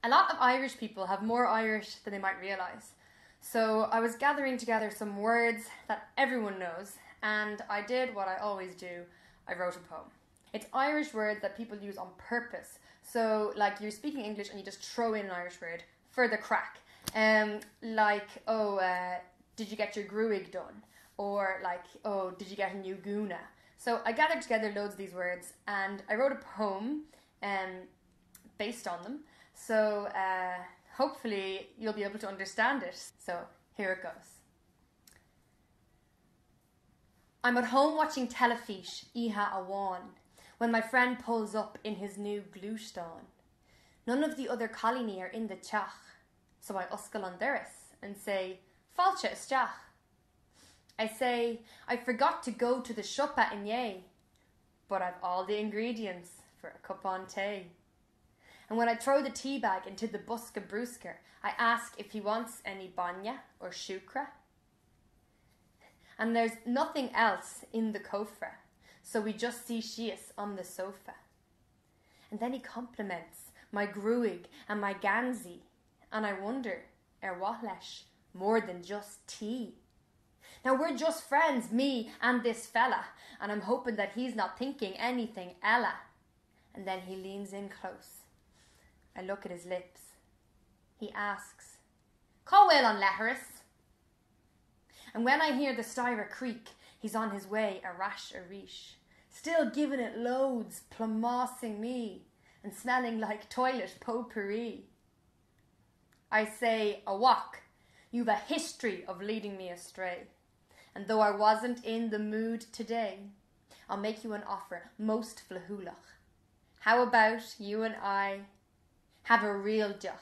A lot of Irish people have more Irish than they might realise. So I was gathering together some words that everyone knows, and I did what I always do. I wrote a poem. It's Irish words that people use on purpose. So like you're speaking English and you just throw in an Irish word for the crack. Did you get your gruig done? Or like, oh, did you get a new guna? So I gathered together loads of these words and I wrote a poem based on them. So hopefully you'll be able to understand it. So here it goes. I'm at home watching telefiche, Iha Awan, when my friend pulls up in his new glúistín. None of the other colony are in the teach, so I uscal on deris and say, Fáilte isteach. I say, I forgot to go to the shoppa in Yea, but I've all the ingredients for a cup on tea. And when I throw the tea bag into the buska brewsker, I ask if he wants any banya or shukra. And there's nothing else in the kofra, so we just see shias on the sofa. And then he compliments my gruig and my ganzi, and I wonder, what lesh, more than just tea. Now we're just friends, me and this fella, and I'm hoping that he's not thinking anything ella. And then he leans in close. I look at his lips. He asks, Cowell on Leharis. And when I hear the styra creak, he's on his way a rash a reesh, still giving it loads, plumossing me, and smelling like toilet potpourri. I say, a walk, you've a history of leading me astray. And though I wasn't in the mood today, I'll make you an offer most flahulach. How about you and I have a real duch?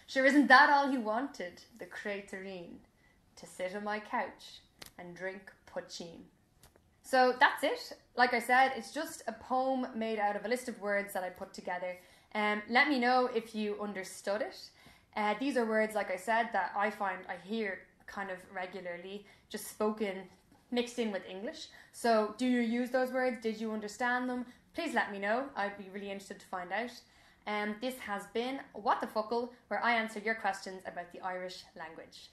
Sure, isn't that all he wanted, the Craterine, to sit on my couch and drink poachine? So that's it. Like I said, it's just a poem made out of a list of words that I put together. Let me know if you understood it. These are words, like I said, that I hear kind of regularly, just spoken, mixed in with English. So do you use those words? Did you understand them? Please let me know. I'd be really interested to find out. This has been What the Fuckle, where I answer your questions about the Irish language.